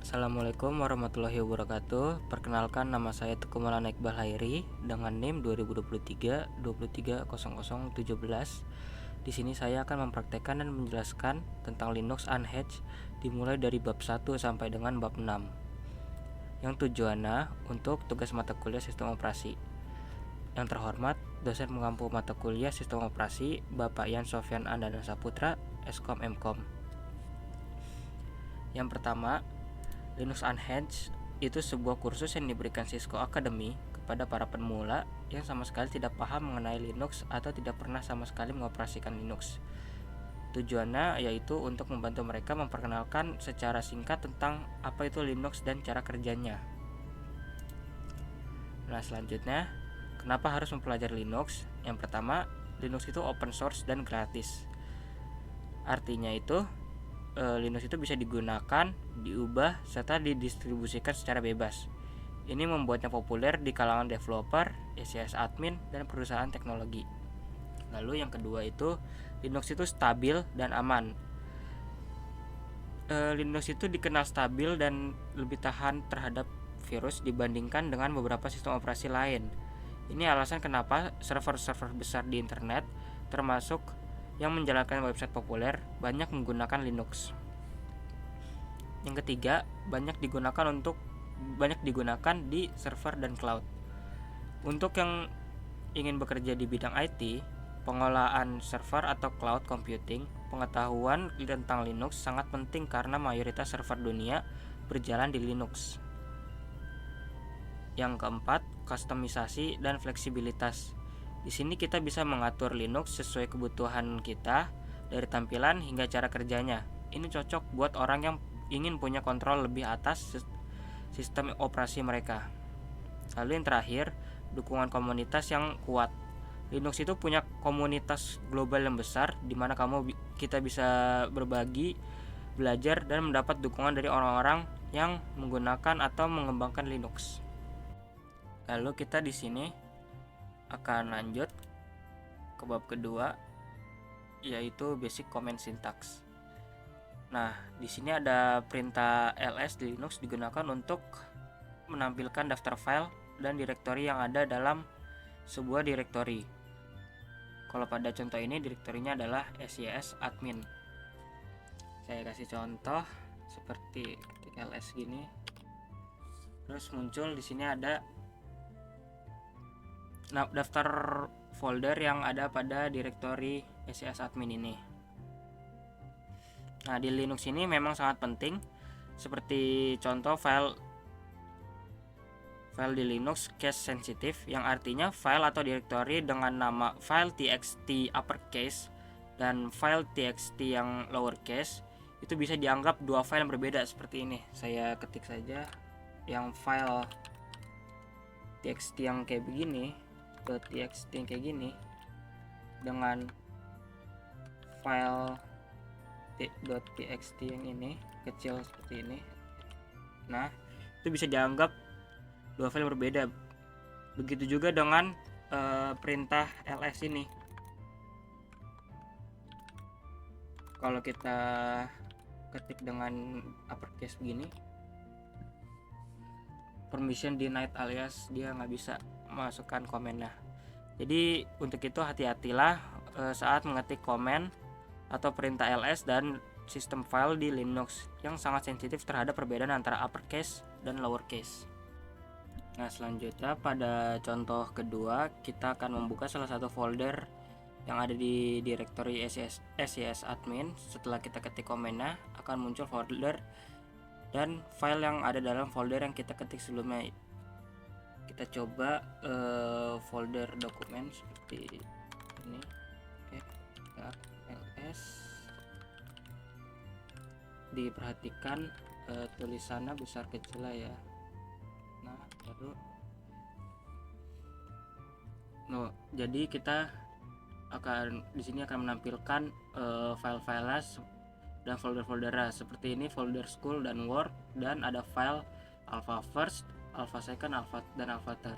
Assalamualaikum warahmatullahi wabarakatuh. Perkenalkan, nama saya Teguh Maulana Iqbal Hairi dengan NIM 2023 230017. Di sini saya akan mempraktekkan dan menjelaskan tentang Linux Unhatched dimulai dari bab 1 sampai dengan bab 6. Yang tujuannya untuk tugas mata kuliah sistem operasi. Yang terhormat, dosen pengampu mata kuliah sistem operasi Bapak Yan Sofyan Andana Saputra, Eskom Mkom. Yang pertama, Linux Unhatched itu sebuah kursus yang diberikan Cisco Academy kepada para pemula yang sama sekali tidak paham mengenai Linux atau tidak pernah sama sekali mengoperasikan Linux. Tujuannya yaitu untuk membantu mereka memperkenalkan secara singkat tentang apa itu Linux dan cara kerjanya. Nah, selanjutnya, kenapa harus mempelajari Linux? Yang pertama, Linux itu open source dan gratis. Artinya itu Linux itu bisa digunakan, diubah, serta didistribusikan secara bebas. Ini membuatnya populer di kalangan developer, SIS admin, dan perusahaan teknologi. Lalu yang kedua itu, Linux itu stabil dan aman. Linux itu dikenal stabil dan lebih tahan terhadap virus dibandingkan dengan beberapa sistem operasi lain. Ini alasan kenapa server-server besar di internet, termasuk yang menjalankan website populer, banyak menggunakan Linux. Yang ketiga, banyak digunakan di server dan cloud. Untuk yang ingin bekerja di bidang IT, pengelolaan server atau cloud computing, pengetahuan tentang Linux sangat penting karena mayoritas server dunia berjalan di Linux. Yang keempat, kustomisasi dan fleksibilitas. Di sini kita bisa mengatur Linux sesuai kebutuhan kita, dari tampilan hingga cara kerjanya. Ini cocok buat orang yang ingin punya kontrol lebih atas sistem operasi mereka. Lalu yang terakhir, dukungan komunitas yang kuat. Linux itu punya komunitas global yang besar di mana kita bisa berbagi, belajar, dan mendapat dukungan dari orang-orang yang menggunakan atau mengembangkan Linux. Lalu kita di sini akan lanjut ke bab kedua, yaitu basic command syntax. Nah, di sini ada perintah ls di Linux digunakan untuk menampilkan daftar file dan direktori yang ada dalam sebuah direktori. Kalau pada contoh ini direktorinya adalah SIS admin. Saya kasih contoh seperti ketik ls gini. Terus muncul di sini ada daftar folder yang ada pada direktori SIS admin ini. Nah, di Linux ini memang sangat penting, seperti contoh file di Linux case sensitive, yang artinya file atau direktori dengan nama file txt uppercase dan file txt yang lowercase itu bisa dianggap dua file yang berbeda seperti ini. Saya ketik saja yang file txt yang kayak begini, .txt yang kayak gini, dengan file .txt yang ini kecil seperti ini. Nah, itu bisa dianggap dua file berbeda. Begitu juga dengan perintah ls ini. Kalau kita ketik dengan uppercase begini, permission denied, alias dia nggak bisa masukkan komennya. Jadi untuk itu hati-hatilah saat mengetik komen atau perintah ls dan sistem file di Linux yang sangat sensitif terhadap perbedaan antara uppercase dan lowercase. Nah, selanjutnya pada contoh kedua kita akan membuka salah satu folder yang ada di direktori SIS admin. Setelah kita ketik komennya akan muncul folder dan file yang ada dalam folder yang kita ketik sebelumnya. Kita coba folder dokumen seperti ini. ls. Diperhatikan tulisannya besar kecil lah ya. Nah, baru jadi kita di sini akan menampilkan file-file dan folder-foldernya seperti ini, folder school dan work, dan ada file alpha first, alpha second, alpha dan alpha third.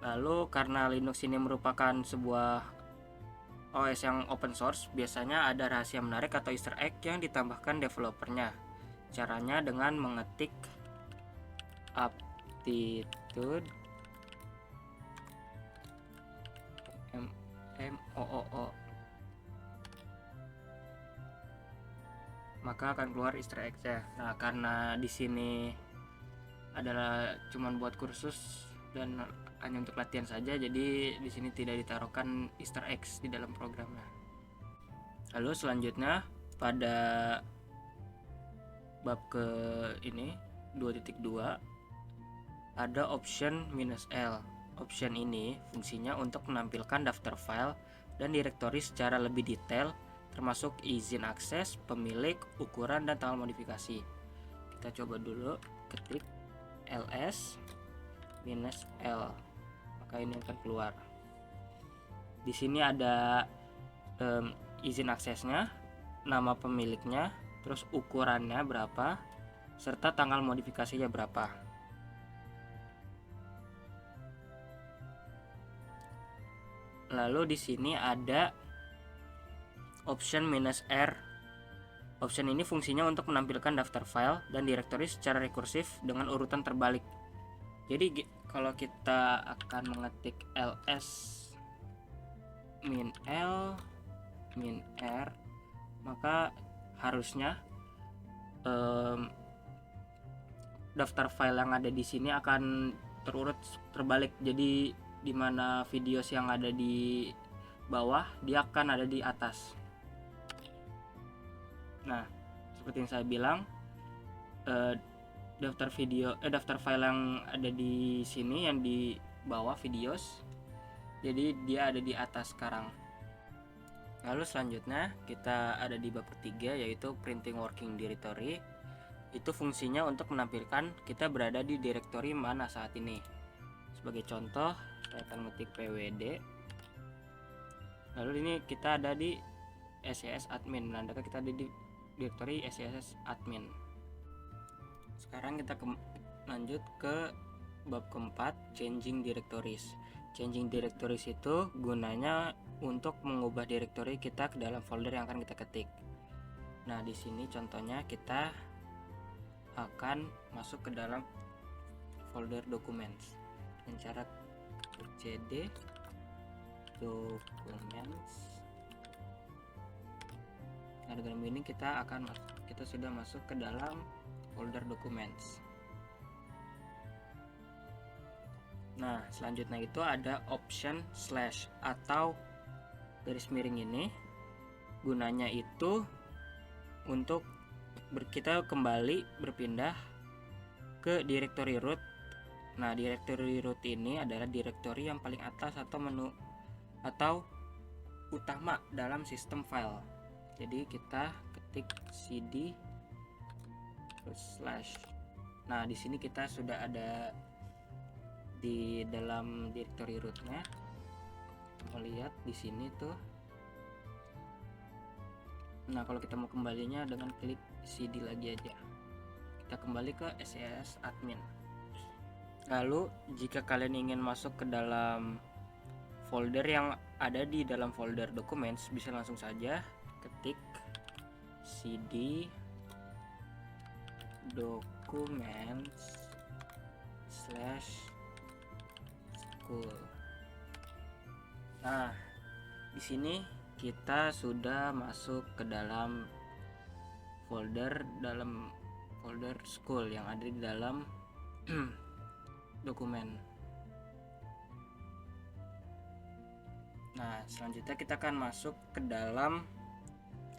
Lalu karena Linux ini merupakan sebuah OS yang open source biasanya ada rahasia menarik atau Easter egg yang ditambahkan developernya. Caranya dengan mengetik aptitude MOOO, maka akan keluar Easter egg-nya. Nah, karena di sini adalah cuman buat kursus dan hanya untuk latihan saja, jadi di sini tidak ditaruhkan Easter eggs di dalam programnya. Lalu selanjutnya pada bab ke ini 2.2 ada option "-l". Option ini fungsinya untuk menampilkan daftar file dan direktori secara lebih detail, termasuk izin akses, pemilik, ukuran, dan tanggal modifikasi. Kita coba dulu ketik ls-l, maka ini akan keluar. Di sini ada izin aksesnya, nama pemiliknya, terus ukurannya berapa, serta tanggal modifikasinya berapa. Lalu di sini ada option "-r". Option ini fungsinya untuk menampilkan daftar file dan direktori secara rekursif dengan urutan terbalik. Jadi kalau kita akan mengetik ls -l -r, maka harusnya daftar file yang ada di sini akan terurut terbalik. Jadi di mana videos yang ada di bawah, dia akan ada di atas. Nah, seperti yang saya bilang, daftar file yang ada di sini yang di bawah videos, jadi dia ada di atas sekarang. Lalu selanjutnya kita ada di bab ketiga, yaitu printing working directory. Itu fungsinya untuk menampilkan kita berada di direktori mana saat ini. Sebagai contoh, saya akan mengetik pwd, lalu ini kita ada di SCS admin, menandakan kita ada di direktori SCS admin. Sekarang kita lanjut ke bab keempat, changing directories. Changing directories itu gunanya untuk mengubah direktori kita ke dalam folder yang akan kita ketik. Nah, di sini contohnya kita akan masuk ke dalam folder documents dengan cara cd documents. Nah, dengan ini kita sudah masuk ke dalam folder documents. Nah, selanjutnya itu ada option slash atau garis miring ini. Gunanya itu untuk kita kembali berpindah ke directory root. Nah, directory root ini adalah directory yang paling atas atau menu atau utama dalam sistem file. Jadi kita ketik cd slash. Nah, di sini kita sudah ada di dalam directory rootnya. Melihat di sini tuh. Nah, kalau kita mau kembalinya dengan klik cd lagi aja. Kita kembali ke SCS admin. Lalu jika kalian ingin masuk ke dalam folder yang ada di dalam folder documents, bisa langsung saja ketik cd documents slash school. Nah, di sini kita sudah masuk ke dalam folder school yang ada di dalam dokumen. Nah, selanjutnya kita akan masuk ke dalam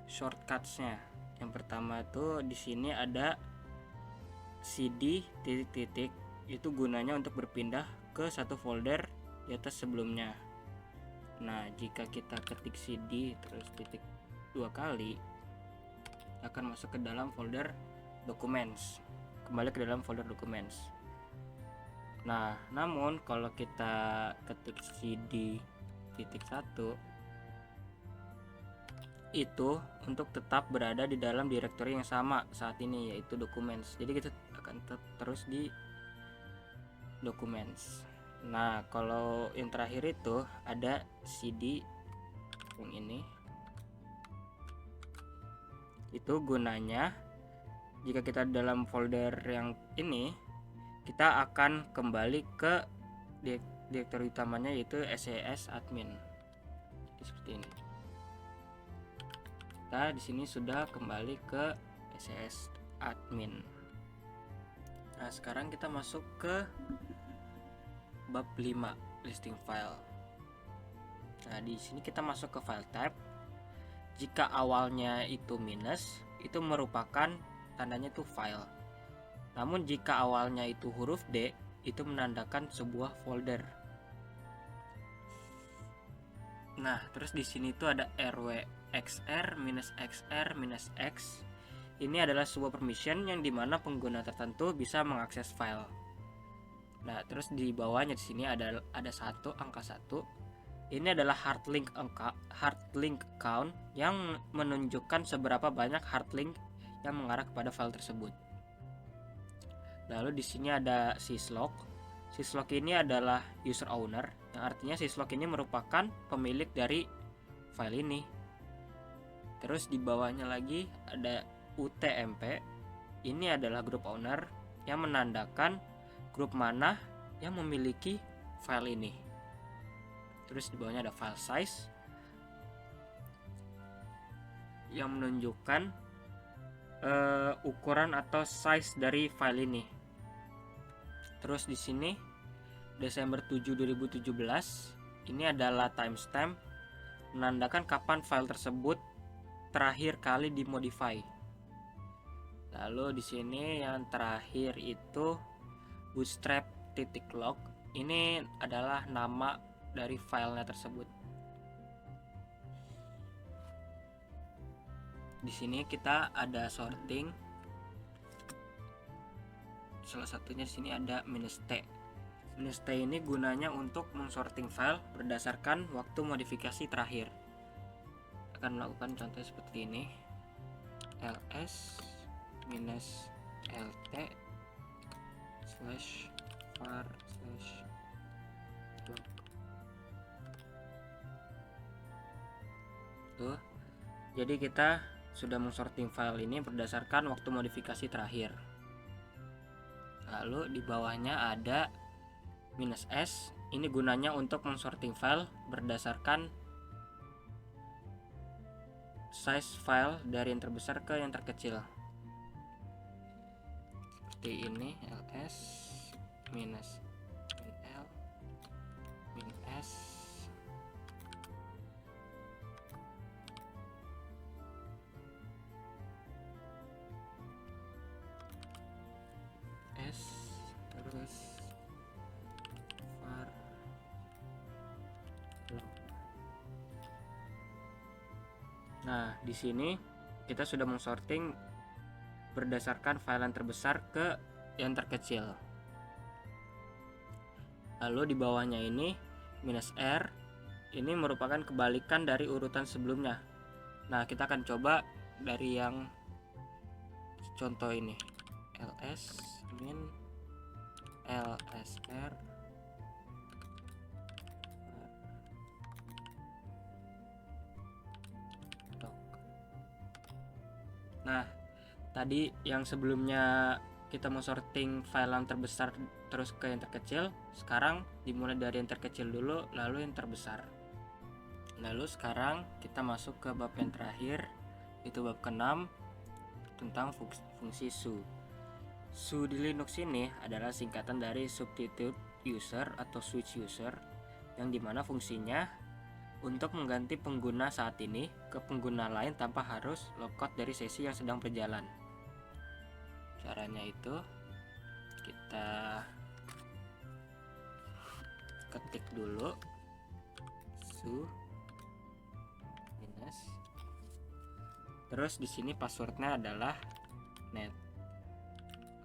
shortcuts-nya. Yang pertama itu di sini ada cd titik-titik, itu gunanya untuk berpindah ke satu folder di atas sebelumnya. Nah, jika kita ketik cd terus titik 2 kali, akan masuk ke dalam folder documents. Kembali ke dalam folder documents. Nah, namun kalau kita ketik cd titik 1, itu untuk tetap berada di dalam directory yang sama saat ini, yaitu documents. Jadi kita akan terus di documents. Nah, kalau yang terakhir itu ada cd yang ini. Itu gunanya jika kita dalam folder yang ini, kita akan kembali ke direktori utamanya, yaitu SES admin. Jadi seperti ini. Kita di sini sudah kembali ke SES admin. Nah, sekarang kita masuk ke bab 5, listing file. Nah, di sini kita masuk ke file tab. Jika awalnya itu minus, itu merupakan tandanya itu file. Namun jika awalnya itu huruf D, itu menandakan sebuah folder. Nah, terus di sini tuh ada rwxr -xr -x. Ini adalah sebuah permission yang dimana pengguna tertentu bisa mengakses file. Nah, terus di bawahnya di sini ada angka 1. Ini adalah hard link count yang menunjukkan seberapa banyak hard link yang mengarah kepada file tersebut. Lalu di sini ada syslog. Syslog ini adalah user owner, yang artinya syslog ini merupakan pemilik dari file ini. Terus di bawahnya lagi ada utmp. Ini adalah group owner yang menandakan grup mana yang memiliki file ini. Terus di bawahnya ada file size yang menunjukkan ukuran atau size dari file ini. Terus di sini Desember 7 2017 ini adalah timestamp menandakan kapan file tersebut terakhir kali dimodify. Lalu di sini yang terakhir itu bootstrap.log. Ini adalah nama dari filenya tersebut. Di sini kita ada sorting. Salah satunya di sini ada -t. -t ini gunanya untuk mensorting file berdasarkan waktu modifikasi terakhir. Akan melakukan contoh seperti ini. ls -lt /var /log. Tuh. Jadi kita sudah mensorting file ini berdasarkan waktu modifikasi terakhir. Lalu di bawahnya ada -s. Ini gunanya untuk mensorting file berdasarkan size file dari yang terbesar ke yang terkecil. Seperti ini, ls -l -s terus var log. Nah, di sini kita sudah mensorting berdasarkan file yang terbesar ke yang terkecil. Lalu di bawahnya ini -r, ini merupakan kebalikan dari urutan sebelumnya. Nah, kita akan coba dari yang contoh ini, ls min lsr doc. Nah, tadi yang sebelumnya kita mau sorting file yang terbesar terus ke yang terkecil, sekarang dimulai dari yang terkecil dulu lalu yang terbesar. Lalu sekarang kita masuk ke bab yang terakhir, itu bab ke-6 tentang fungsi su. Su di Linux ini adalah singkatan dari substitute user atau switch user, yang dimana fungsinya untuk mengganti pengguna saat ini ke pengguna lain tanpa harus logout dari sesi yang sedang berjalan. Caranya itu kita ketik dulu su minus, terus di sini passwordnya adalah net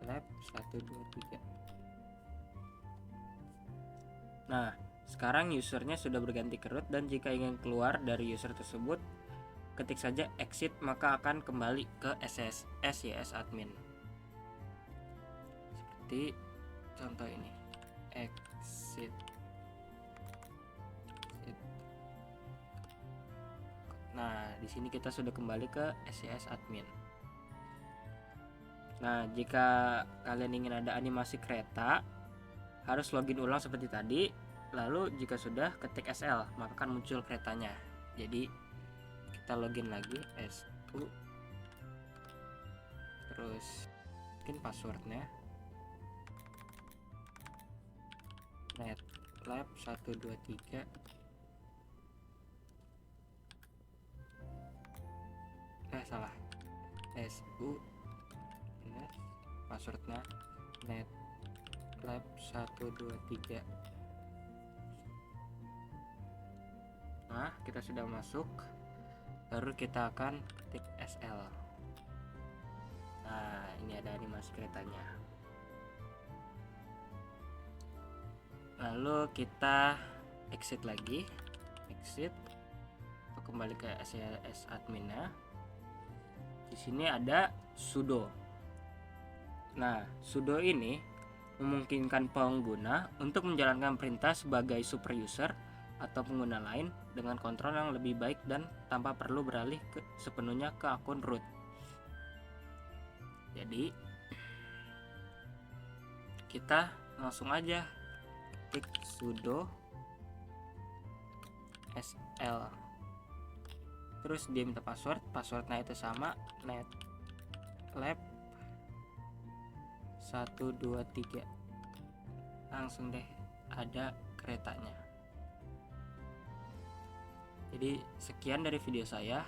lab 123. Nah, sekarang usernya sudah berganti ke root, dan jika ingin keluar dari user tersebut, ketik saja exit, maka akan kembali ke SES admin. Seperti contoh ini, exit. Nah, di sini kita sudah kembali ke SCS admin. Nah, jika kalian ingin ada animasi kereta, harus login ulang seperti tadi. Lalu jika sudah, ketik SL, maka akan muncul keretanya. Jadi kita login lagi S2, terus mungkin passwordnya netlab 123. Salah, SU passwordnya netlab 123. Nah, kita sudah masuk, baru kita akan ketik SL. Nah, ini ada animasi keretanya. Lalu kita exit lagi, exit, kembali ke SCS adminnya. Di sini ada sudo. Nah, sudo ini memungkinkan pengguna untuk menjalankan perintah sebagai super user atau pengguna lain dengan kontrol yang lebih baik dan tanpa perlu beralih sepenuhnya ke akun root. Jadi kita langsung aja ketik sudo SL, terus dia minta passwordnya itu sama netlab 123. Langsung deh ada keretanya. Jadi sekian dari video saya,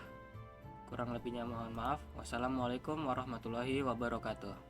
kurang lebihnya mohon maaf. Wassalamualaikum warahmatullahi wabarakatuh.